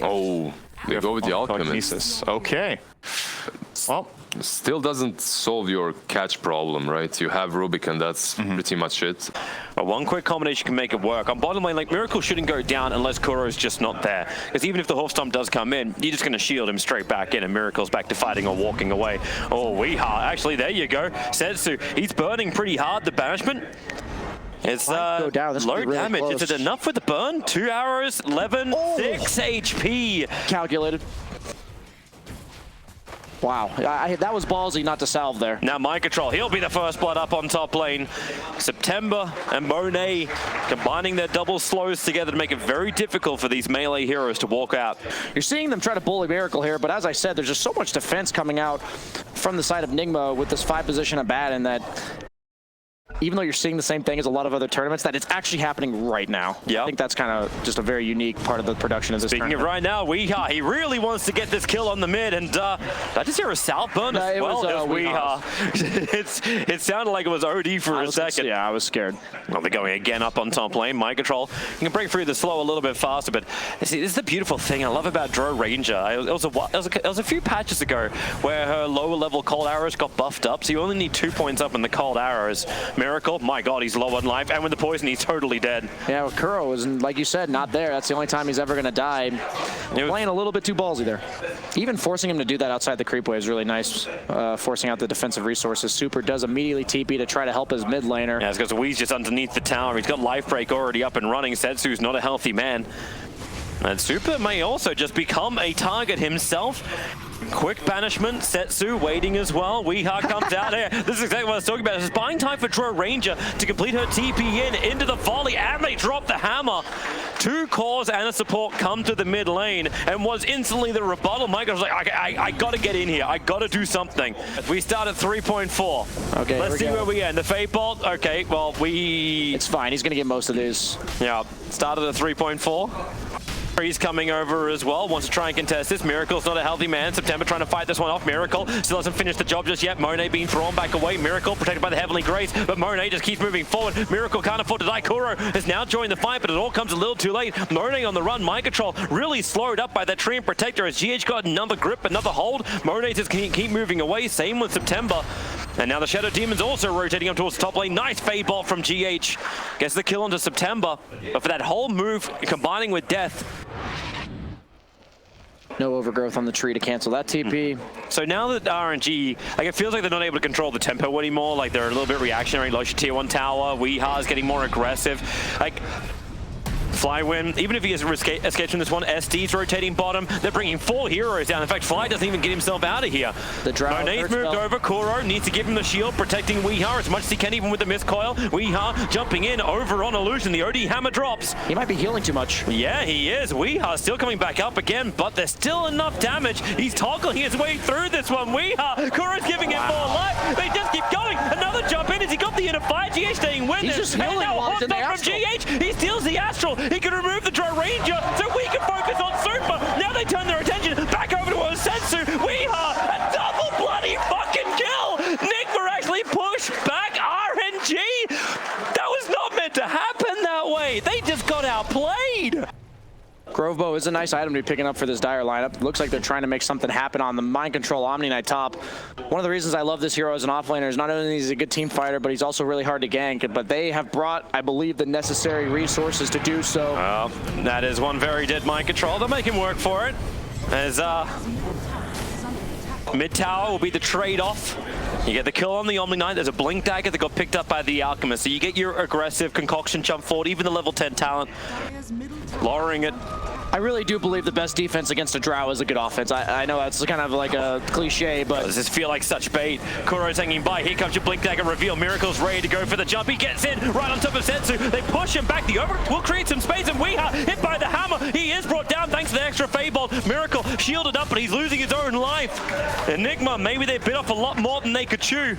Oh, they go with the Alchemist. Okay. Well, Still doesn't solve your catch problem, right? You have Rubik and that's pretty much it. But one quick combination can make it work. On bottom lane, like, Miracle shouldn't go down unless Kuro's just not there. Because even if the Hoof Stomp does come in, you're just going to shield him straight back in, and Miracle's back to fighting or walking away. Oh, Weeha. Actually, there you go. Setsu, he's burning pretty hard. The banishment. It's go down. This low really damage. close. Is it enough with the burn? 2 arrows, 11, 6 HP. Calculated. Wow, that was ballsy not to salve there. Now Mind Control, he'll be the first blood up on top lane. September and Monet combining their double slows together to make it very difficult for these melee heroes to walk out. You're seeing them try to bully Miracle here, but as I said, there's just so much defense coming out from the side of Nigma with this 5 position of Bad, and that even though you're seeing the same thing as a lot of other tournaments, that it's actually happening right now. Yeah, I think that's kind of just a very unique part of the production of this tournament. Speaking of right now, Weeha, he really wants to get this kill on the mid, and I just hear a south burn as well. Weeha. It sounded like it was OD for a second. Yeah, I was scared. Well, they're going again up on top lane. Mind Control can break through the slow a little bit faster, but see, this is the beautiful thing I love about Dro Ranger. It was a few patches ago where her lower level cold arrows got buffed up, so you only need 2 points up in the cold arrows. Miracle, my god, he's low on life, and with the poison, he's totally dead. Yeah, well, Kuro was, like you said, not there. That's the only time he's ever going to die. Playing a little bit too ballsy there. Even forcing him to do that outside the creep wave is really nice, forcing out the defensive resources. Super does immediately TP to try to help his mid laner. Yeah, it's because Wee's just underneath the tower. He's got life break already up and running. Setsu's not a healthy man. And Super may also just become a target himself. Quick banishment, Setsu waiting as well. Weeha comes out here. This is exactly what I was talking about. It's buying time for Dro Ranger to complete her TP into the volley, and they drop the hammer. 2 cores and a support come to the mid lane, and was instantly the rebuttal. Mike was like, I gotta get in here. I gotta do something. We start at 3.4. Okay, let's see where we end. The Fate Bolt, okay, well, it's fine. He's gonna get most of these. Yeah, started at 3.4. He's coming over as well, wants to try and contest this. Miracle's not a healthy man. September trying to fight this one off. Miracle still hasn't finished the job just yet. Monet being thrown back away. Miracle protected by the Heavenly Grace, but Monet just keeps moving forward. Miracle can't afford to die. Kuro has now joined the fight, but it all comes a little too late. Monet on the run. Mind Control really slowed up by that Tree and Protector as GH got another grip, another hold. Monet just keep moving away. Same with September. And now the Shadow Demon's also rotating up towards the top lane. Nice fade bolt from GH. Gets the kill onto September, but for that whole move, combining with Death, no overgrowth on the tree to cancel that TP. So now that RNG, like, it feels like they're not able to control the tempo anymore. Like, they're a little bit reactionary. Lost tier 1 tower. Weeha's getting more aggressive. Like, Flywin, even if he escapes from this one, SD's rotating bottom. They're bringing 4 heroes down. In fact, Fly doesn't even get himself out of here. The Monet's moved over. Kuro needs to give him the shield, protecting Weeha as much as he can, even with the miscoil. Weeha jumping in over on Illusion. The OD hammer drops. He might be healing too much. Yeah, he is. Weeha still coming back up again, but there's still enough damage. He's toggling his way through this one. Weeha, Kuro's giving him more life. They just keep going. Another jump in as he got the inner fire. GH staying with He's him. just healing while he's in the Astral. From GH, he steals the Astral. He can remove the Dro Ranger so we can focus on Super. Now they turn their attention back over to Osensu. Weeha, a double bloody fucking kill. Nigma actually pushed back RNG. That was not meant to happen that way. They just got outplayed. Grove Bow is a nice item to be picking up for this Dire lineup. Looks like they're trying to make something happen on the Mind Control Omni Knight top. One of the reasons I love this hero as an offlaner is not only is he a good team fighter, but he's also really hard to gank. But they have brought, I believe, the necessary resources to do so. Well, that is one very dead Mind Control. They'll make him work for it. As mid tower will be the trade-off. You get the kill on the Omni Knight. There's a Blink Dagger that got picked up by the Alchemist. So you get your aggressive concoction jump forward, even the level 10 talent. Lowering it. I really do believe the best defense against a Drow is a good offense. I know that's kind of like a cliche, but... Does this feel like such bait? Kuro's hanging by. Here comes your Blink Dagger reveal. Miracle's ready to go for the jump. He gets in right on top of Setsu. They push him back. The over will create some space, and Weeha hit by the hammer. He is brought down thanks to the extra Fable. Miracle shielded up, but he's losing his own life. Enigma, maybe they bit off a lot more than they could chew.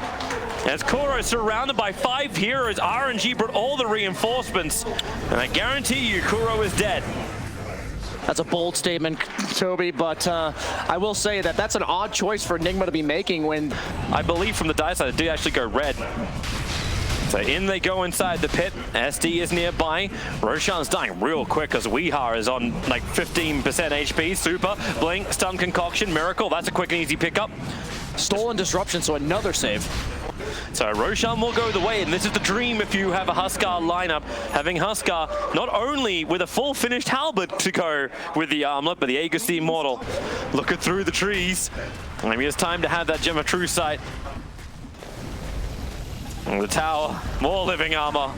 As Kuro is surrounded by 5 heroes, RNG brought all the reinforcements. And I guarantee you, Kuro is dead. That's a bold statement, Toby, but I will say that that's an odd choice for Nigma to be making when... I believe from the die side, it did actually go red. So in they go inside the pit. SD is nearby. Roshan's dying real quick as Weeha is on like 15% HP. Super, Blink, Stun Concoction, Miracle. That's a quick and easy pickup. Stolen Disruption, so another save. So Roshan will go the way, and this is the dream if you have a Huskar lineup. Having Huskar not only with a full finished halberd to go with the armlet, but the Aegis the Immortal. Looking through the trees. Maybe it's time to have that Gem of True Sight. And the tower, more living armor.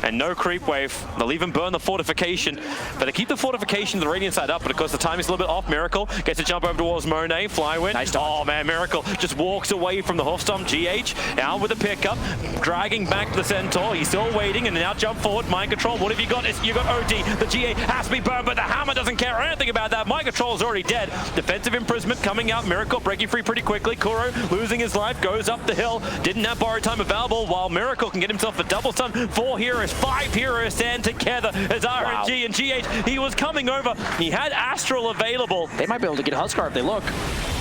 And no creep wave. They'll even burn the fortification. But they keep the fortification, the radiant side up, but of course the time is a little bit off. Miracle gets a jump over towards Monet. Flywind. Nice oh man, Miracle just walks away from the Hoofstomp. GH out with a pickup, dragging back the Centaur. He's still waiting and now jump forward. Mind control. What have you got? You got OD. The GA has to be burned, but the hammer doesn't care anything about that. Mind control is already dead. Defensive imprisonment coming out. Miracle breaking free pretty quickly. Kuro losing his life, goes up the hill. Didn't have borrowed time available, while Miracle can get himself a double stun. 4 heroes, 5 heroes stand together as RNG and GH. He was coming over. He had Astral available. They might be able to get Huskar if they look.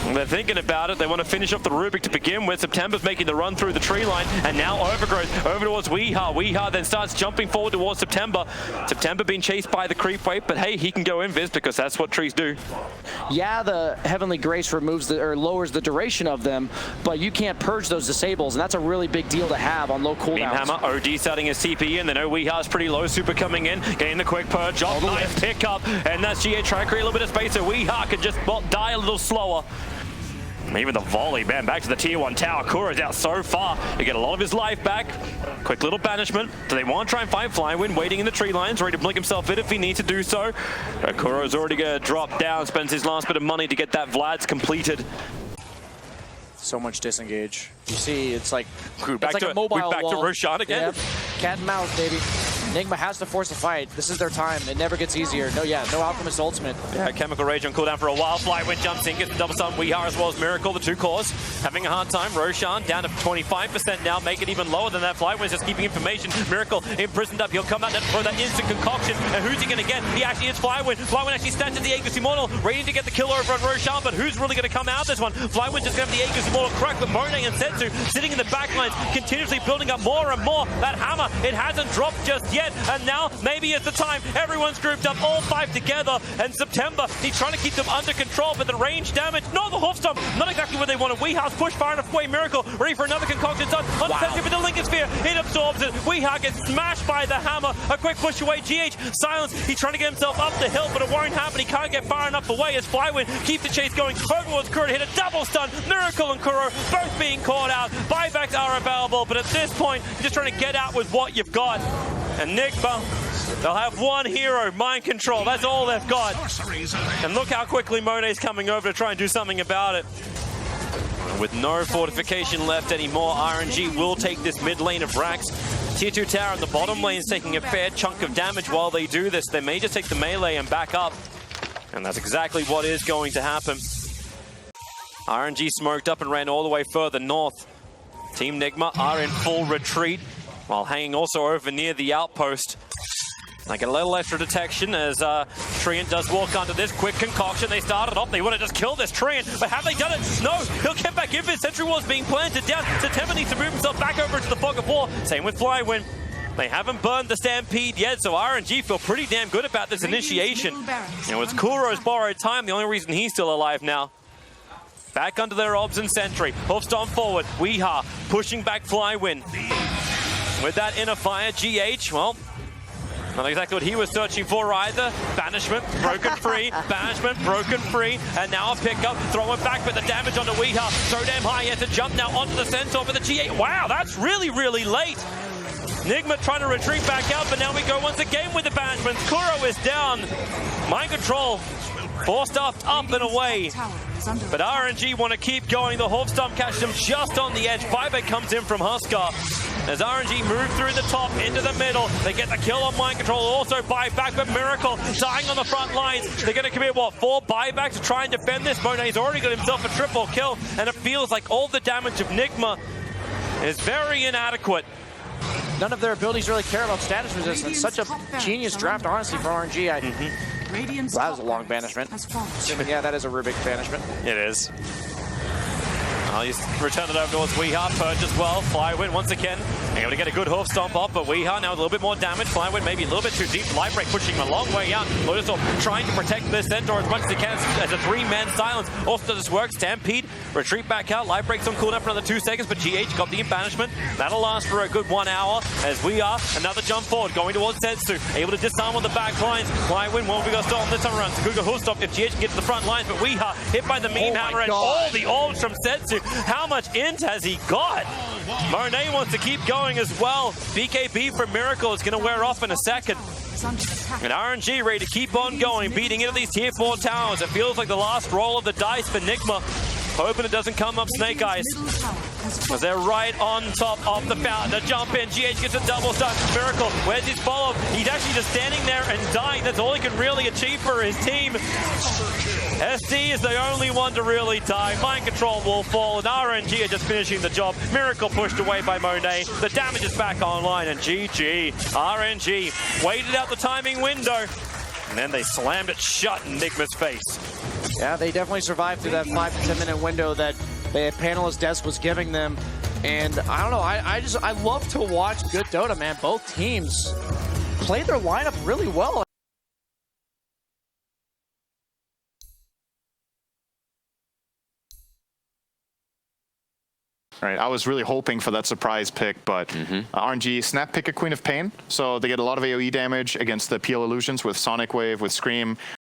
They're thinking about it. They want to finish off the Rubik to begin with. September's making the run through the tree line, and now Overgrowth over towards Weeha. Weeha then starts jumping forward towards September. September being chased by the creep wave, but hey, he can go invis because that's what trees do. Yeah, the Heavenly Grace removes or lowers the duration of them, but you can't purge those disables, and that's a really big deal to have on low cooldowns. Beam Hammer, OD starting his CP in. They know Weeha's pretty low. Super coming in, getting the quick purge off. Nice pickup, and that's GA trying to create a little bit of space so Weeha can just die a little slower. Even the volley, man, back to the tier 1 tower. Kuro's out so far. He get a lot of his life back. Quick little banishment. Do they want to try and fight Flywind? Waiting in the tree lines, ready to blink himself in if he needs to do so. Kuro's already going to drop down, spends his last bit of money to get that Vlad's completed. So much disengage. You see, it's like, back a mobile back wall. to Roshan again. Yep. Cat and mouse, baby. Nigma has to force a fight. This is their time. It never gets easier. No Alchemist ultimate. Yeah, Chemical Rage on cooldown for a while. Flywind jumps in, gets the double stun. Weeha as well as Miracle, the 2 cores. Having a hard time. Roshan down to 25% now, make it even lower than that. Flywind's just keeping information. Miracle imprisoned up. He'll come out and throw that instant concoction. And who's he going to get? He actually is Flywind. Flywind actually stands at the Aegis Immortal, ready to get the kill over on Roshan, but who's really going to come out of this one? Flywind just going to have the Aegis Immortal crack with Monet and Setsu sitting in the backlines, continuously building up more and more. That hammer, it hasn't dropped just yet, and now maybe it's the time. Everyone's grouped up, all 5 together, and September, he's trying to keep them under control, but the range damage, no, the Hoofstomp, not exactly what they wanted. Weeha's pushed far enough away. Miracle, ready for another concoction on Setsu with the Lincoln Sphere. It absorbs it. Weeha gets smashed by the hammer. A quick push away. GH, silence. He's trying to get himself up the hill, but it won't happen. He can't get far enough away as Flywind keeps the chase going. Over towards Kuro to hit a double stun. Miracle and Kuro both being caught out. Buybacks are available, but at this point, you're just trying to get out with what you've got. And Nigma, they'll have 1 hero, Mind Control. That's all they've got. And look how quickly Monet's coming over to try and do something about it. With no fortification left anymore, RNG will take this mid lane of Rax. Tier 2 tower in the bottom lane is taking a fair chunk of damage while they do this. They may just take the melee and back up. And that's exactly what is going to happen. RNG smoked up and ran all the way further north. Team Nigma are in full retreat, while hanging also over near the outpost. They get a little extra detection as Treant does walk under this quick concoction. They started off, they want to just kill this Treant, but have they done it? No, he'll get back in. Sentry Wall's being planted down. September needs to move himself back over to the fog of war. Same with Flywind. They haven't burned the Stampede yet, so RNG feel pretty damn good about this initiation. And with Kuro's borrowed time, the only reason he's still alive now. Back under their obs and sentry. Hoofstomp forward. Weeha pushing back Flywind. With that inner fire, GH, well, not exactly what he was searching for either. Banishment, broken free. Banishment, broken free. And now a pickup, throwing back, but the damage onto Weeha so damn high. He has to jump now onto the Centaur for the GH. Wow, that's really, really late. Nigma trying to retreat back out, but now we go once again with the banishment. Kuro is down. Mind Control forced up and away. But RNG want to keep going. The Hoofstomp catches them just on the edge. Buyback comes in from Huskar. As RNG move through the top into the middle, they get the kill on Mind Control. Also buyback, but Miracle dying on the front lines. They're going to commit, what, 4 buybacks to try and defend this? Monet's already got himself a triple kill, and it feels like all the damage of Nigma is very inadequate. None of their abilities really care about status resistance. Such a genius draft, honestly, for RNG. Well, that was a long banishment. Assuming, yeah, that is a Rubik banishment. It is. He's returned it over towards Weeha. Purge as well. Flywin once again able to get a good hoof stomp off, but Weeha now with a little bit more damage. Flywin maybe a little bit too deep. Lightbreak pushing him a long way out. Lotusor trying to protect this Centaur as much as he can as a three-man silence. Also does this work. Stampede, retreat back out. Lightbreak's on cooldown for another 2 seconds, but GH got the banishment. That'll last for a good 1 hour as we are another jump forward going towards Setsu. Able to disarm on the back lines. Flywin won't be got stolen this time around. Sakuga hoof stop if GH can get to the front lines, but Weeha hit by the meme hammer and all the orbs from Setsu. How much int has he got? Monet wants to keep going as well. BKB from Miracle is going to wear off in a second. And RNG ready to keep on going, beating into these tier 4 towers. It feels like the last roll of the dice for Nigma. Hoping it doesn't come up Snake Eyes. As they're right on top of the fountain. To jump in, GH gets a double stun. Miracle, where's his follow-up? He's actually just standing there and dying. That's all he can really achieve for his team. SD is the only one to really die. Mind control will fall, and RNG are just finishing the job. Miracle pushed away by Monet. The damage is back online, and GG. RNG waited out the timing window, and then they slammed it shut in Nigma's face. Yeah, they definitely survived through that 5 to 10 minute window that the panelist desk was giving them. And I don't know, I love to watch good Dota, man. Both teams played their lineup really well. Right, I was really hoping for that surprise pick, but RNG snap pick a Queen of Pain, so they get a lot of AoE damage against the PL illusions with Sonic Wave, with Scream.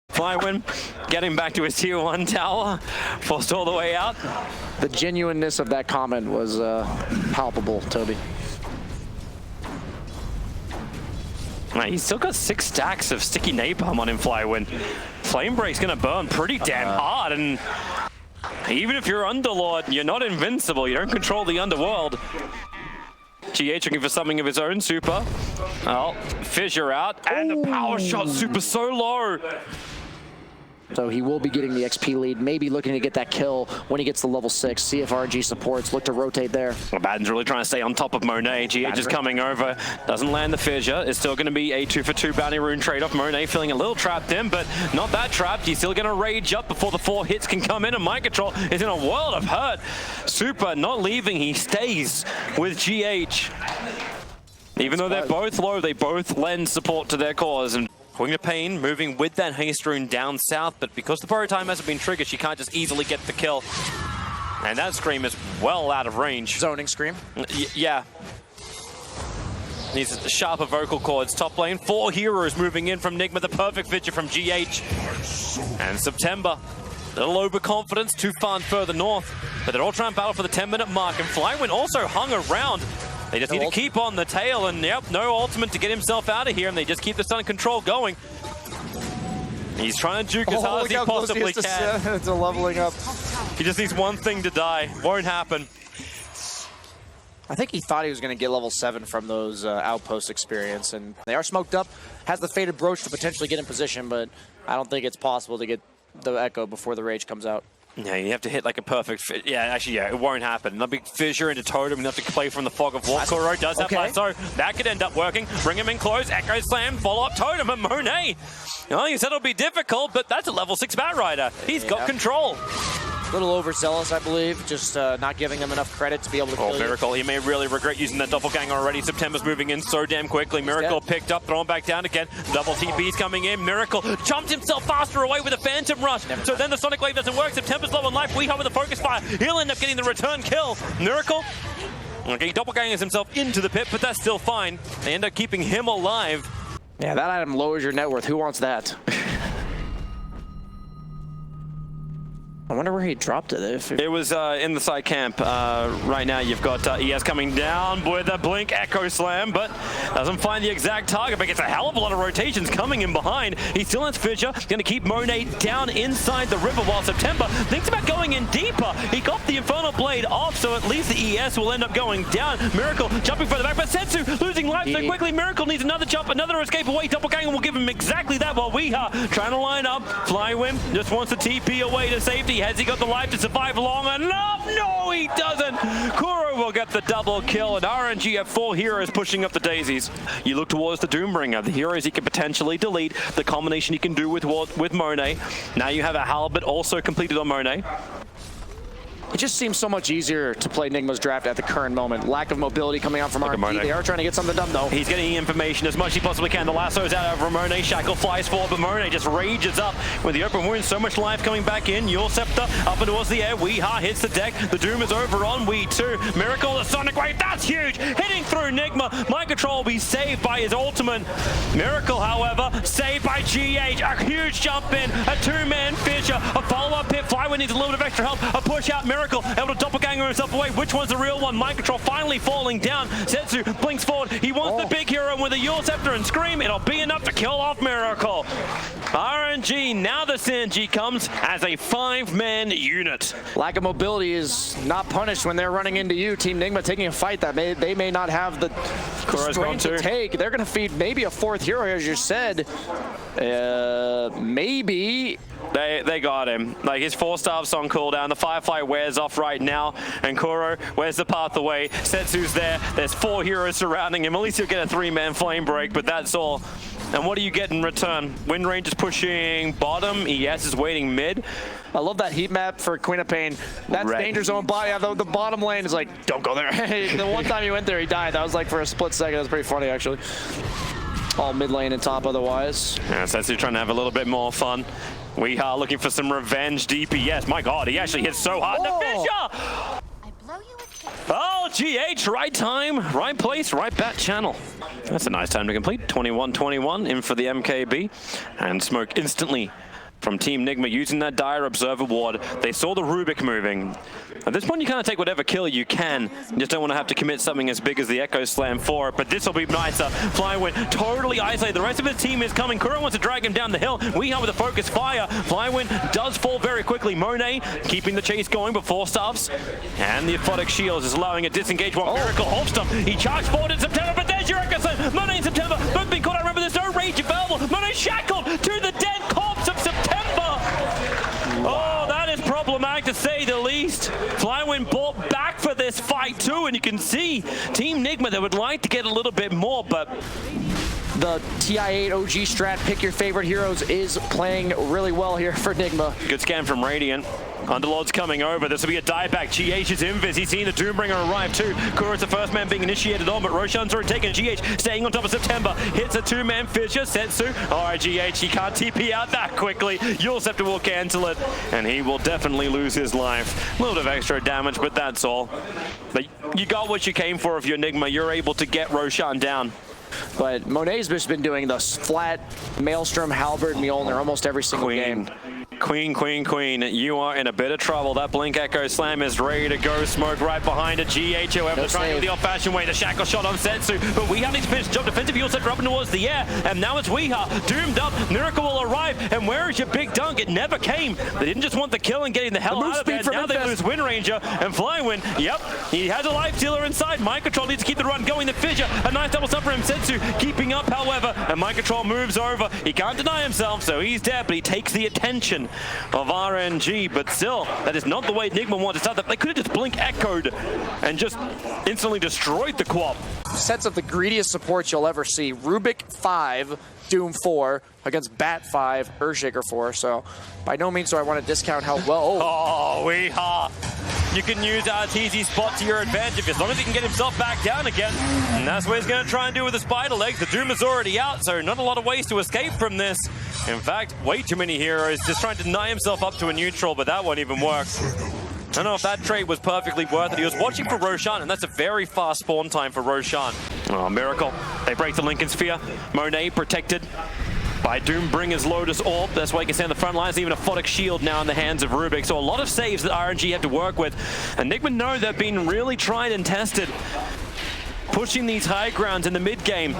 Flywin getting back to his tier 1 tower, forced all the way out. The genuineness of that comment was palpable, Toby. He's still got 6 stacks of sticky napalm on him, Flywin. Flame Break's gonna burn pretty damn hard, and even if you're Underlord, you're not invincible. You don't control the underworld. GH looking for something of his own super. Oh, Fissure out, and the power shot super so low. So he will be getting the XP lead, maybe looking to get that kill when he gets to level 6. See if RNG supports, look to rotate there. Well, Baden's really trying to stay on top of Monet. GH is coming over, doesn't land the Fissure. It's still going to be a 2-for-2 bounty rune trade-off. Monet feeling a little trapped in, but not that trapped. He's still going to rage up before the 4 hits can come in, and Mind Control is in a world of hurt. Super not leaving, he stays with GH. Even though they're both low, they both lend support to their cause. And Queen of Pain moving with that haste rune down south, but because the pyro time hasn't been triggered, she can't just easily get the kill. And that Scream is well out of range. Zoning Scream? Yeah. Needs sharper vocal cords. Top lane, 4 heroes moving in from Nigma, the perfect picture from GH. And September, a little overconfidence, too far and further north, but they're all trying to battle for the 10-minute mark, and Flywin also hung around. They just need to keep on the tail, and yep, no ultimate to get himself out of here, and they just keep the stun control going. He's trying to juke as hard as he possibly can. It's a leveling up. He just needs one thing to die. Won't happen. I think he thought he was going to get level 7 from those outpost experience, and they are smoked up. Has the Fated Brooch to potentially get in position, but I don't think it's possible to get the Echo before the Rage comes out. Yeah, you have to hit like a perfect fit. Yeah, actually, yeah, it won't happen. Another big Fissure into Totem. You have to play from the Fog of War. Kuro does have Lasso. That could end up working. Bring him in close. Echo Slam. Follow up Totem and Monet. Oh, you said it'll be difficult, but that's a level 6 Bat Rider. He's got control. A little overzealous, I believe. Just not giving them enough credit to be able to kill Miracle. He may really regret using that doppelganger already. September's moving in so damn quickly. Miracle picked up, thrown back down again. Double TP's coming in. Miracle jumped himself faster away with a Phantom Rush. So then the Sonic Wave doesn't work. September's low on life. We have with a Focus Fire. He'll end up getting the return kill. Miracle. Okay, doppelgangers himself into the pit, but that's still fine. They end up keeping him alive. Yeah, that item lowers your net worth. Who wants that? I wonder where he dropped it. It was in the side camp. Right now you've got ES coming down with a Blink Echo Slam, but doesn't find the exact target, but gets a hell of a lot of rotations coming in behind. He still has Fissure. Going to keep Monet down inside the river while September thinks about going in deeper. He got the Infernal Blade off, so at least the ES will end up going down. Miracle jumping further back, but Setsu losing life so quickly. Miracle needs another jump, another escape away. Doppelganger will give him exactly that while Weeha trying to line up. Flywin just wants to TP away to safety. Has he got the life to survive long enough? No, he doesn't. Kuro will get the double kill, and RNG have 4 heroes pushing up the daisies. You look towards the Doombringer, the heroes he can potentially delete, the combination he can do with Monet. Now you have a Halberd also completed on Monet. It just seems so much easier to play Nigma's draft at the current moment. Lack of mobility coming out from RNG. They are trying to get something done, though. He's getting information as much as he possibly can. The lasso's out over Monet. Shackle flies forward, but Monet just rages up with the open wound. So much life coming back in. Your Scepter up and towards the air. Weeha hits the deck. The Doom is over on We2. Miracle, the Sonic Wave. That's huge. Hitting through Nigma. Mind Control will be saved by his ultimate. Miracle, however, saved by GH. A huge jump in. A two-man Fisher. A follow-up pit. Flywind needs a little bit of extra help. A push out. Miracle able to doppelganger himself away. Which one's the real one? Mind Control finally falling down. Setsu blinks forward. He wants the big hero with a Yule Scepter and Scream. It'll be enough to kill off Miracle. RNG, now the synergy comes as a 5-man unit. Lack of mobility is not punished when they're running into you. Team Nigma taking a fight that they may not have the strength to take. They're going to feed maybe a 4th hero, as you said. Maybe. They got him. Like, his 4-star's on cooldown. The Firefly wears off right now. And Kuro, where's the path away? Setsu's there. There's 4 heroes surrounding him. At least he'll get a 3-man flame break, but that's all. And what do you get in return? Wind Range is pushing bottom. ES is waiting mid. I love that heat map for Queen of Pain. That's danger zone by. Yeah, the bottom lane is like, don't go there. The one time he went there, he died. That was like for a split second. That was pretty funny, actually. All mid lane and top otherwise. Yeah, Setsu trying to have a little bit more fun. We are looking for some revenge DPS. My God, he actually hit so hard. The Fisher! Oh, GH, right time, right place, right bat channel. That's a nice time to complete. 21-21 in for the MKB. And Smoke instantly from Team Nigma using that Dire Observer ward. They saw the Rubik moving. At this point, you kind of take whatever kill you can. You just don't want to have to commit something as big as the Echo Slam for it, but this will be nicer. Flywind totally isolated. The rest of his team is coming. Kuro wants to drag him down the hill. We have with a focus fire. Flywind does fall very quickly. Monet keeping the chase going, but 4 staffs. And the Aphotic Shields is allowing a disengage while Miracle holds them. He charged forward in September, but there's your Echo Slam. Monet in September, both being caught. I remember there's no rage available. Monet shackled to the dead corpse of September. Oh, that is problematic to say the least. Flywind bought back for this fight too, and you can see Team Nigma, they would like to get a little bit more, but the TI8 OG strat, pick your favorite heroes, is playing really well here for Nigma. Good scan from Radiant. Underlord's coming over. This will be a dieback. GH's invis. He's seen the Doombringer arrive too. Kuro's the first man being initiated on, but Roshan's already taken. GH staying on top of September. Hits a 2-man Fisher. Setsu. Alright, GH, he can't TP out that quickly. Yule Scepter will cancel it, and he will definitely lose his life. A little bit of extra damage, but that's all. But you got what you came for if you're Nigma. You're able to get Roshan down. But Monet's just been doing the flat Maelstrom, Halberd, Mjolnir almost every single game. Queen, you are in a bit of trouble. That Blink Echo Slam is ready to go. Smoke right behind it. GH, however, trying to do the old-fashioned way. The shackle shot on Setsu, but Weeha needs to finish the job. Defensive Yule Scepter up and towards the air, and now it's Weeha. Doomed up. Miracle will arrive, and where is your big dunk? It never came. They didn't just want the kill and getting the hell out of there. Now they lose Wind Ranger, and Flywind, yep, he has a life stealer inside. Mind Control needs to keep the run going. The Fissure, a nice double stop for him. Setsu keeping up, however, and Mind Control moves over. He can't deny himself, so he's dead, but he takes the attention of RNG, but still, that is not the way Nigma wanted to start that. They could have just Blink Echoed and just instantly destroyed the co-op. Sets up the greediest supports you'll ever see. Rubik 5, Doom 4, against Bat 5, Earthshaker 4, so by no means do I want to discount how well... Oh, Weeha! You can use RTZ spot to your advantage as long as he can get himself back down again. And that's what he's going to try and do with the spider legs. The Doom is already out, so not a lot of ways to escape from this. In fact, way too many heroes just trying to deny himself up to a neutral, but that won't even work. I don't know if that trade was perfectly worth it. He was watching for Roshan, and that's a very fast spawn time for Roshan. Oh, Miracle. They break the Lincoln Sphere. Monet protected by Doombringer's Lotus Orb. That's why you can stand the front lines. Even a Aphotic Shield now in the hands of Rubik. So a lot of saves that RNG have to work with. And Nigma know they've been really tried and tested, pushing these high grounds in the mid game.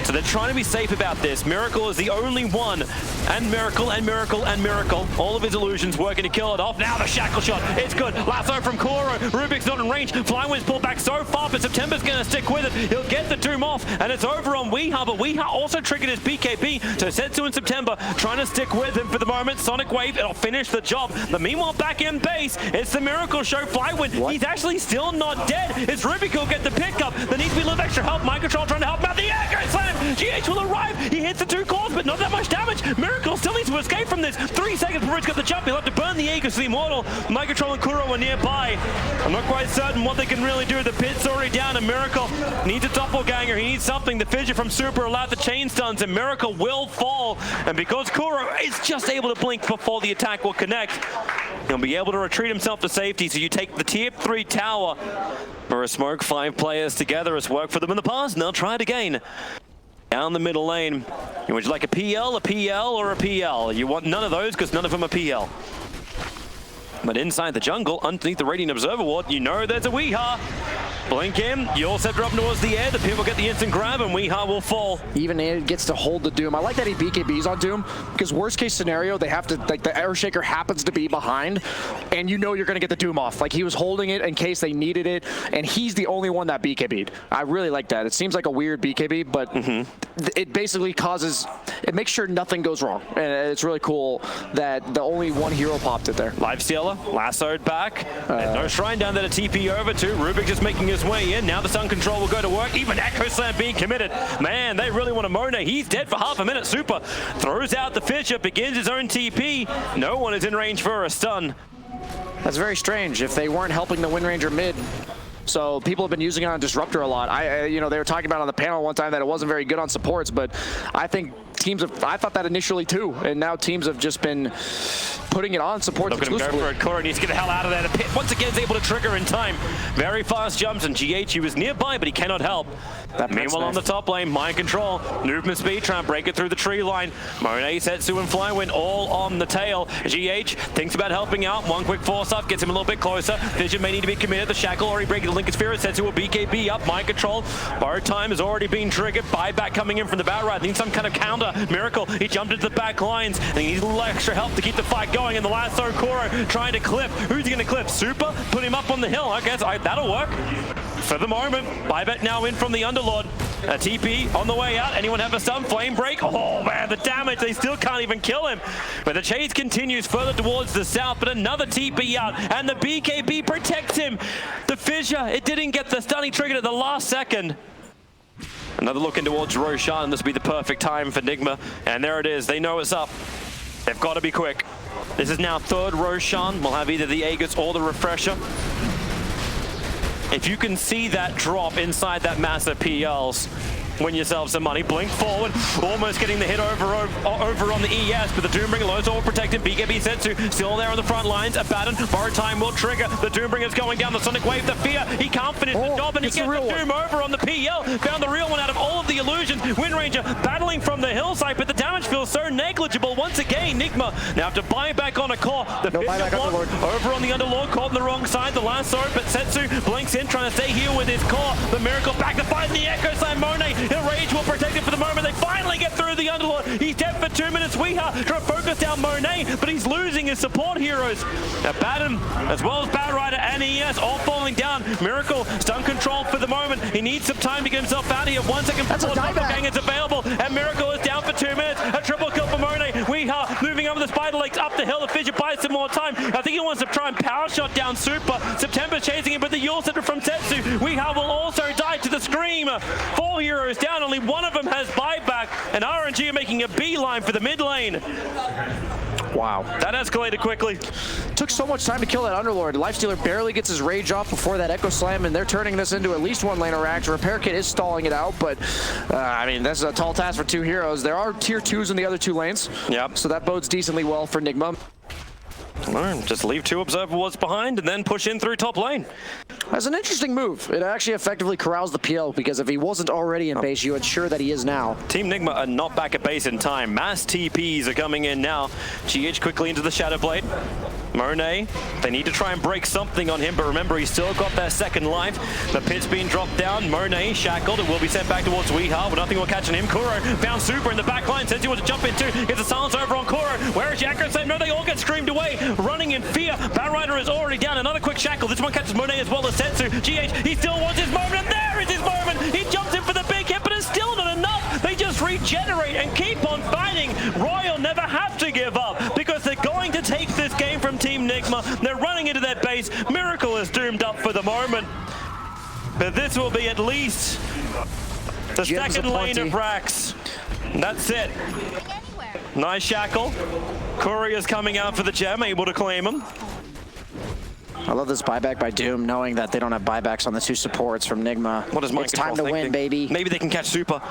So they're trying to be safe about this. Miracle is the only one. And Miracle, and Miracle, and Miracle. All of his illusions working to kill it off. Now the shackle shot. It's good. Lasso from Kuro. Rubik's not in range. Flywind's pulled back so far, but September's going to stick with it. He'll get the Doom off, and it's over on Weeha, but Weeha also triggered his BKB. So Setsu and September trying to stick with him for the moment. Sonic Wave, it'll finish the job. But meanwhile, back in base, it's the Miracle Show. Flywind, he's actually still not dead. It's Rubik who'll get the pickup. There needs to be a little extra help. Mind Control trying to help out. The air slam. GH will arrive. He hits the 2 cores, but not that much damage. Miracle still needs to escape from this. 3 seconds before he's got the jump. He'll have to burn the Aegis to the Immortal. Mind Control and Kuro are nearby. I'm not quite certain what they can really do. The pit's already down, and Miracle needs a doppelganger. He needs something. The fissure from Super allowed the chain stuns, and Miracle will fall. And because Kuro is just able to blink before the attack will connect, he'll be able to retreat himself to safety. So you take the tier 3 tower for a smoke. 5 players together. It's worked for them in the past, and they'll try it again. Down the middle lane. Would you like a PL, or a PL? You want none of those because none of them are PL. But inside the jungle, underneath the Radiant Observer Ward, you know there's a Weehaw. Blink in, you all set her up towards the air, the pit will get the instant grab, and Weehaw will fall. Even it gets to hold the Doom. I like that he BKBs on Doom, because worst case scenario, they have to, like, the Air Shaker happens to be behind, and you know you're going to get the Doom off. Like, he was holding it in case they needed it, and he's the only one that BKB'd. I really like that. It seems like a weird BKB, but it basically causes, it makes sure nothing goes wrong. And it's really cool that the only one hero popped it there. Lifestealer, lassoed back. There's no Shrine down there to TP over to. Rubik just making his way in. Now the Sun Control will go to work. Even Echo Slam being committed. Man, they really want to Monet. He's dead for half a minute. Super throws out the Fissure, begins his own TP. No one is in range for a stun. That's very strange. If they weren't helping the Wind Ranger mid, so people have been using it on Disruptor a lot. You know, they were talking about on the panel one time that it wasn't very good on supports, but I think teams have, I thought that initially too, and now teams have just been putting it on supports exclusively. Look at him go for it. Kuro needs to get the hell out of there. The pit once again is able to trigger in time. Very fast jumps, and GH, he was nearby, but he cannot help. Meanwhile, on the top lane, Mind Control, movement speed, trying to break it through the tree line. Monet, Setsu, and Flywind all on the tail. GH thinks about helping out. One quick force up gets him a little bit closer. Vision may need to be committed. The Shackle already breaking the Lincoln Sphere. Setsu will BKB up. Mind Control. Borrowed time has already been triggered. Buyback coming in from the Batride. Needs some kind of counter. Miracle. He jumped into the back lines, and he needs a little extra help to keep the fight going. And the lasso, Kuro trying to clip. Who's he going to clip? Super? Put him up on the hill. I guess that'll work. For the moment, Buyback now in from the Underlord. A TP on the way out. Anyone have a stun? Flame break. Oh man, the damage. They still can't even kill him. But the chase continues further towards the south, but another TP out, and the BKB protects him. The Fissure, it didn't get the stun. He triggered at the last second. Another look in towards Roshan. This will be the perfect time for Nigma. And there it is. They know it's up. They've got to be quick. This is now third Roshan. We'll have either the Aegis or the Refresher. If you can see that drop inside that massive PLs, win yourself some money. Blink forward, almost getting the hit over on the ES, but the Doombringer lows all protected. BKB Setsu still there on the front lines. Abaddon, borrowed time will trigger. The Doombringer's going down the Sonic Wave. The Fear, he can't finish the job, and he gets the Doom over on the PL. Found the real one out of all of the illusions. Wind Ranger battling from the hillside, but the damage feels so negligible. Once again, Nigma now have to buy back on a core. The Fissure block over on the Underlord, caught on the wrong side. The lasso, but Setsu blinks in, trying to stay here with his core. The Miracle back to fight the Echo Slam. Monet, Rage will protect it for the moment. They finally get through the Underlord. He's dead for 2 minutes. Weehaw trying to focus down Monet, but he's losing his support heroes. Abaddon, as well as Batrider and ES, all falling down. Miracle, stun control for the moment. He needs some time to get himself out of here. 1 second before the gang is available, and Miracle is down for 2 minutes. A triple kill for Monet. Weehaw moving over the Spider Legs up the hill. The Fissure buys some more time. I think he wants to try and power shot down Super. September's chasing him, but the Yule Scepter from Setsu. Weehaw will also die to the Scream. 4 heroes down, only one of them has buyback, and RNG are making a beeline for the mid lane. Wow. That escalated quickly. Took so much time to kill that Underlord. Lifestealer barely gets his rage off before that Echo Slam, and they're turning this into at least one lane of Rax. Repair Kit is stalling it out, but I mean, that's a tall task for 2 heroes. There are tier 2s in the other 2 lanes. Yep. So that bodes decently well for Nigma. Just leave 2 Observer Wards behind and then push in through top lane. That's an interesting move. It actually effectively corrals the PL, because if he wasn't already in base, you ensure that he is now. Team Nigma are not back at base in time. Mass TPs are coming in now. GH quickly into the Shadow Blade. Monet, they need to try and break something on him, but remember, he's still got that second life. The pit's being dropped down. Monet shackled. It will be sent back towards Weehaw, but nothing will catch on him. Kuro found Super in the back line. Says he wants to jump into. Gets a silence over on Kuro. Where is Yakro? No, they all get screamed away. Running in fear. Batrider is already down. Another quick shackle. This one catches Monet as well as Setsu. GH, he still wants his moment, and there is his moment. He jumps in for the big hit, but it's still not enough. They just regenerate and keep on fighting. Royal never have to give up, because they're going to take this game from Team Nigma. They're running into their base. Miracle is doomed up for the moment. But this will be at least the Gems second lane aplenty. of Rax. That's it. Nice shackle. Courier's coming out for the gem, able to claim him. I love this buyback by Doom, knowing that they don't have buybacks on the two supports from Nigma. What is Mind It's time to Control win, thinking? baby. Maybe they can catch Super.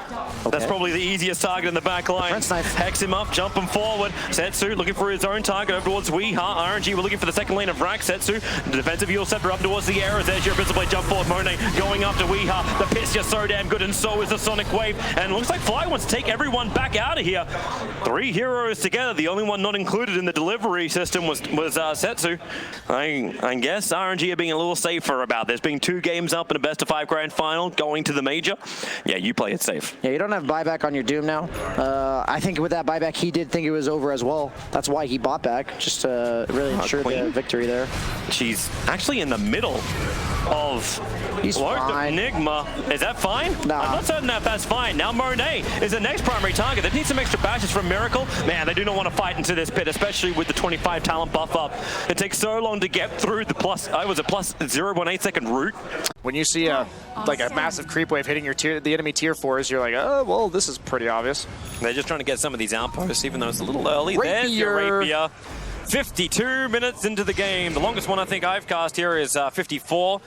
That's probably the easiest target in the back line. French knife. Hex him up, jump him forward. Setsu looking for his own target over towards Weeha. RNG, we're looking for the second lane of Rax. Setsu, the defensive heal scepter up towards the air. There's your Invisible Blade jump forward. Monet going after Weeha. The pit's just so damn good, and so is the Sonic Wave. And looks like Fly wants to take everyone back out of here. 3 heroes together. The only one not included in the delivery system was Setsu. I guess RNG are being a little safer about this, being 2 games up in a best-of-5 grand final, going to the major. Yeah, you play it safe. Yeah, you don't have buyback on your Doom now. I think with that buyback, he did think it was over as well. That's why he bought back, just to really ensure the Queen. victory there. She's actually in the middle of He's fine. Nigma. Is that fine? Nah. I'm not certain that that's fine. Now Monet is the next primary target. They need some extra bashes from Miracle. Man, they do not want to fight into this pit, especially with the 25 talent buff up. It takes so long to get through the plus 0.8 second route. When you see a massive creep wave hitting the enemy tier 4s, you're like, oh, well, this is pretty obvious. They're just trying to get some of these outposts, even though it's a little early. There's your Rapier. 52 minutes into the game. The longest one I think I've cast here is 54.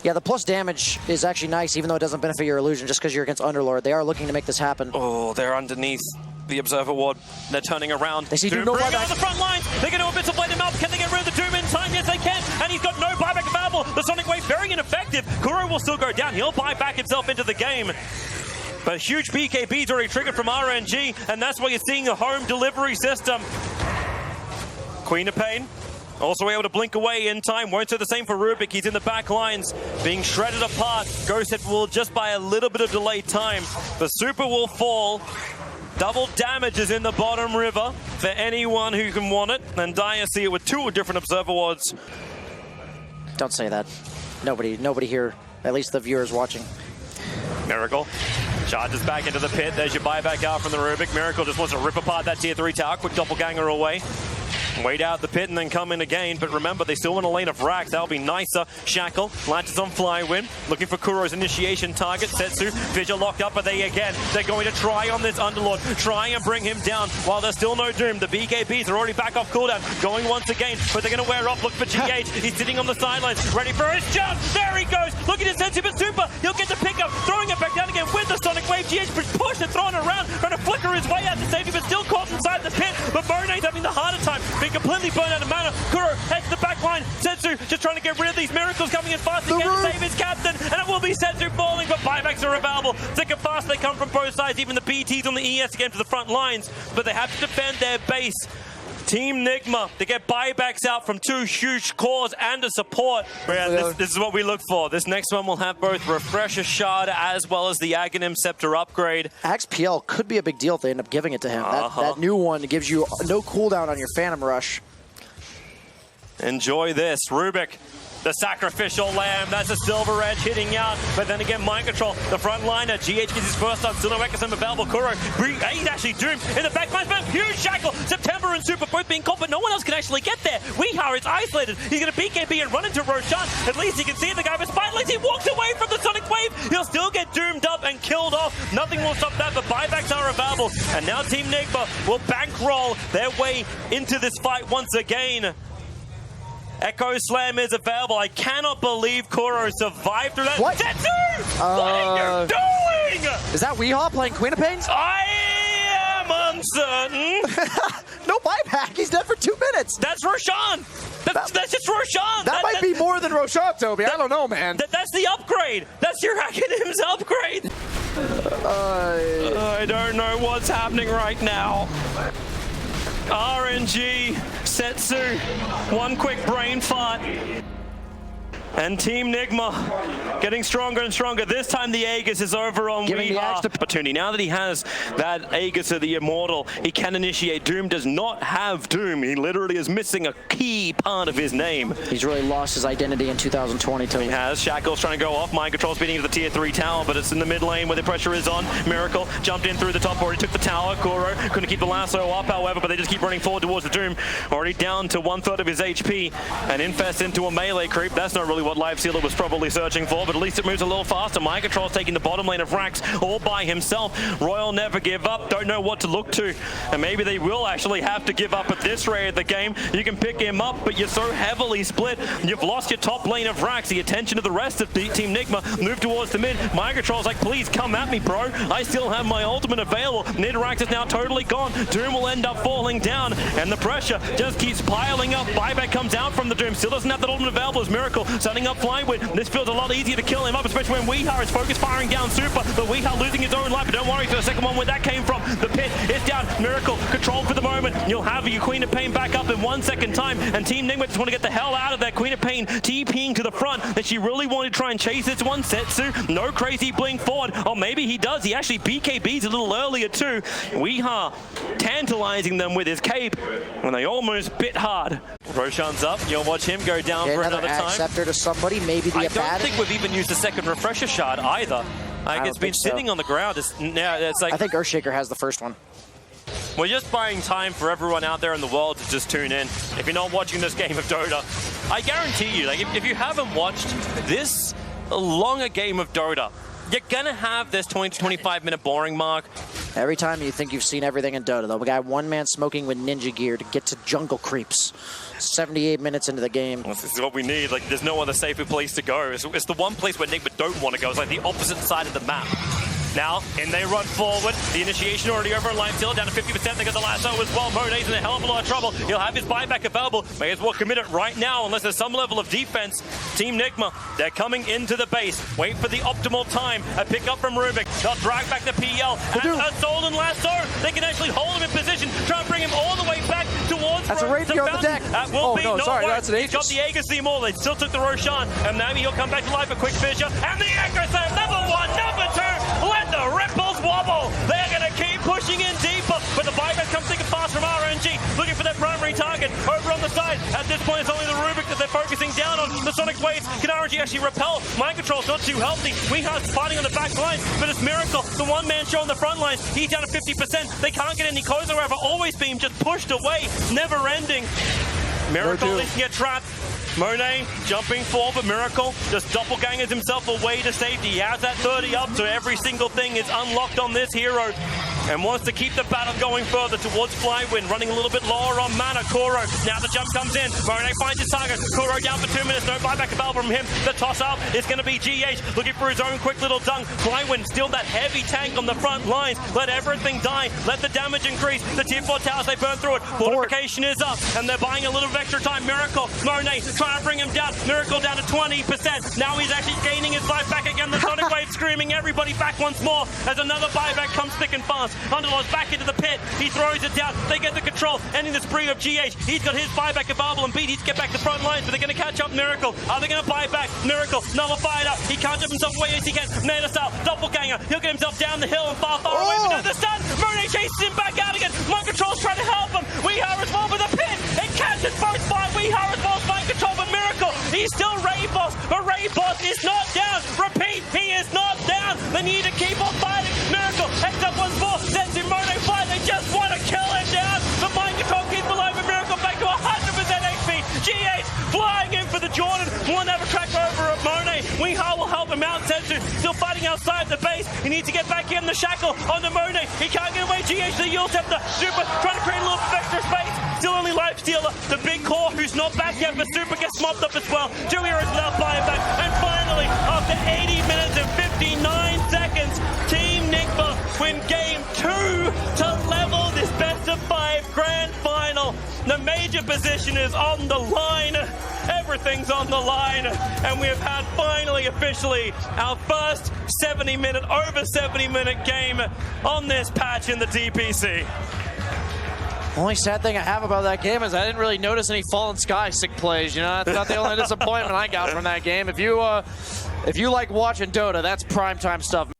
Yeah, the plus damage is actually nice, even though it doesn't benefit your illusion, just because you're against Underlord. They are looking to make this happen. Oh, they're underneath the Observer Ward. They're turning around. They see to Doom, no bring buyback. out the front lines. They're going to Invisible Blade him up. Can they get rid of the Doom in time? Yes, they can. And he's got no buyback available. The Sonic Wave very ineffective. Kuro will still go down. He'll buy back himself into the game. But huge BKB's already triggered from RNG, and that's why you're seeing a home delivery system. Queen of Pain. Also able to blink away in time. Won't do the same for Rubik. He's in the back lines, being shredded apart. Ghosthead will just by a little bit of delayed time. The Super will fall. Double damage is in the bottom river for anyone who can want it. And Dire see it with 2 different Observer Wards. Don't say that. Nobody here, at least the viewers watching. Miracle charges back into the pit. There's your buyback out from the Rubik. Miracle just wants to rip apart that tier 3 tower. Quick doppelganger away. Wait out the pit and then come in again. But remember, they still want a lane of Rax. That'll be nicer. Shackle latches on Flywind. Looking for Kuro's initiation target. Setsu. Vigil locked up, but they're going to try on this Underlord. Try and bring him down while there's still no Doom. The BKBs are already back off cooldown. Going once again, but they're going to wear up. Look for GH. He's sitting on the sidelines, ready for his jump. There he goes. Look at his sensitive super. He'll get the pickup. Throwing it back down again with the Sonic Wave. GH pushed and thrown around. Trying to flicker his way out to safety, but still caught inside the pit. But Monet's having the harder time. Being completely burned out of mana. Kuro heads to the back line. Setsu just trying to get rid of these Miracles coming in fast again to save his captain. And it will be Setsu falling, but buybacks are available. Thick and fast they come from both sides. Even the BTs on the ES again to the front lines. But they have to defend their base. Team Nigma, they get buybacks out from 2 huge cores and a support. This is what we look for. This next one will have both Refresher Shard as well as the Aghanim Scepter upgrade. XPL could be a big deal if they end up giving it to him. That new one gives you no cooldown on your Phantom Rush. Enjoy this. Rubik, the sacrificial lamb. That's a Silver Edge hitting out. But then again, Mind Control, the front liner. GH gets his first on. Still no Ekasem available. Kuro, he's actually doomed in the back line. Huge shackle. September and Super both being caught, but no one else can actually get there. Weeha is isolated. He's going to BKB and run into Roshan. At least he can see the guy, but Spiteless, he walks away from the Sonic Wave. He'll still get doomed up and killed off. Nothing will stop that, but buybacks are available. And now Team Nigma will bankroll their way into this fight once again. Echo Slam is available. I cannot believe Kuro survived through that. What? Setsu! What are you doing? Is that Weehaw playing Queen of Pains? I am uncertain. No buyback. He's dead for 2 minutes. That's Roshan. That's just Roshan. That might be more than Roshan, Toby. I don't know, man. That's the upgrade. That's your Aghanim's upgrade. I don't know what's happening right now. RNG, Setsu, one quick brain fart. And Team Nigma getting stronger and stronger. This time the Aegis is over on Giving the axe to opportunity. Now that he has that Aegis of the Immortal, he can initiate. Doom does not have Doom. He literally is missing a key part of his name. He's really lost his identity in 2022. He has. Shackles trying to go off. Mind control speeding into the tier 3 tower, but it's in the mid lane where the pressure is on. Miracle jumped in through the top, already took the tower. Kuro couldn't keep the lasso up, however, but they just keep running forward towards the Doom. Already down to 1/3 of his HP. And Infest into a melee creep. That's not really what Life Sealer was probably searching for, but at least it moves a little faster. Mind control's taking the bottom lane of Rax all by himself. Royal never give up. Don't know what to look to. And maybe they will actually have to give up at this rate of the game. You can pick him up, but you're so heavily split. You've lost your top lane of Rax. The attention of the rest of the Team Nigma move towards the mid. Mind control's like, please come at me, bro. I still have my ultimate available. Mid Rax is now totally gone. Doom will end up falling down, and the pressure just keeps piling up. Buyback comes out from the Doom. Still doesn't have that ultimate available as Miracle setting up Flywood. This feels a lot easier to kill him up, especially when Weehar is focused firing down Super, but Weehar losing his own life. But don't worry, for the second one where that came from. The pit is down. Miracle controlled for the moment. You'll have your Queen of Pain back up in 1 second time, and Team Nigma just want to get the hell out of there. Queen of Pain TPing to the front, that she really wanted to try and chase this one. Setsu, no crazy blink forward. Or maybe he does. He actually BKBs a little earlier too. Weehar tantalizing them with his cape when they almost bit hard. Roshan's up. You'll watch him go down for another time. Scepter to somebody, maybe the I don't think we've even used a second refresher shard either. Like, it's been sitting on the ground. It's like, I think Earthshaker has the first one. we're just buying time for everyone out there in the world to just tune in. If you're not watching this game of Dota, I guarantee you, like, if you haven't watched this long a game of Dota, you're gonna have this 20 to 25 minute boring mark. Every time you think you've seen everything in Dota, though, we got one man smoking with ninja gear to get to jungle creeps. 78 minutes into the game. This is what we need. Like, there's no other safer place to go. It's the one place where Nigma don't want to go. It's like the opposite side of the map. Now, and they run forward. The initiation already over on Life Stealer, down to 50%. They got the lasso as well. Monet's in a hell of a lot of trouble. He'll have his buyback available. May as well commit it right now, unless there's some level of defense. Team Nigma, they're coming into the base. Wait for the optimal time. A pick up from Rubik. They'll drag back the PL. And a Stolen Lasso. They can actually hold him in position. Try and bring him all the way back towards That's a rapier on the deck. That will be no, sorry, work. that's an Aegis. He's got the Aegis the Immortal. They still took the Roshan. And maybe he'll come back to life. A quick Fisher. And the Echo Slam. Number 1, number 2. Let the ripples wobble. They're going to keep pushing in deeper, but the buyback comes thick and fast from RNG, looking for their primary target over on the side. At this point, it's only the Rubik that they're focusing down on. The Sonic Waves, can RNG actually repel? Mind control's not too healthy. Weehar's fighting on the back line, but it's Miracle, the one man show on the front lines. He's down to 50%. They can't get any closer, however. Always being just pushed away, never ending. Miracle can get trapped. Monet jumping forward, but Miracle just doppelgangers himself away to safety. He has that 30 up, so every single thing is unlocked on this hero. And wants to keep the battle going further towards Flywind, running a little bit lower on mana. Kuro, now the jump comes in. Monet finds his target. Kuro down for 2 minutes, no buyback available from him. The toss up is going to be GH, looking for his own quick little dunk. Flywind, still that heavy tank on the front lines. Let everything die, let the damage increase. The tier 4 towers, they burn through it. Fortification is up, and they're buying a little bit of extra time. Miracle, Monet trying to bring him down. Miracle down to 20%. Now he's actually gaining his life back again. The Sonic Wave screaming everybody back once more as another buyback comes thick and fast. Underlord's back into the pit. He throws it down. They get the control. Ending the spree of GH. He's got his buyback available and beat. He's get back to front lines, but they're going to catch up Miracle. Are they going to buy back? Miracle nullified up. He can't jump himself away as he can. Nada style. Doppelganger. He'll get himself down the hill and far away. But no, the stun. Monet chases him back out again. Mind control's trying to help him. Weehar as well with the pit. It catches both by Weehar as well as mind control. But Miracle, he's still Ray Boss. But Ray Boss is not down. Repeat, he is not down. They need to keep on fighting. Miracle heads up once more. Sends him Monet fly. They just want to kill him down. The mind control keeps alive. And Miracle back to 100% HP. GH flying in for the Jordan. One have a track over at Monet. Weehar will help him out. Setsu still fighting outside the base. He needs to get back in the shackle on the Monet. He can't get away. GH the Yule Scepter. Super trying to create a little extra space. Still only Life Stealer. The big core who's not back yet, but Super gets mopped up as well. 2 heroes without buying back. And finally, after 80 minutes and 59 seconds, Team Nigma win game 2 to level this best of 5 grand final. The major position is on the line. Everything's on the line. And we have had finally, officially, our first over 70-minute game on this patch in the DPC. Only sad thing I have about that game is I didn't really notice any Fallen Sky sick plays. You know, that's not the only disappointment I got from that game. If you like watching Dota, that's primetime stuff.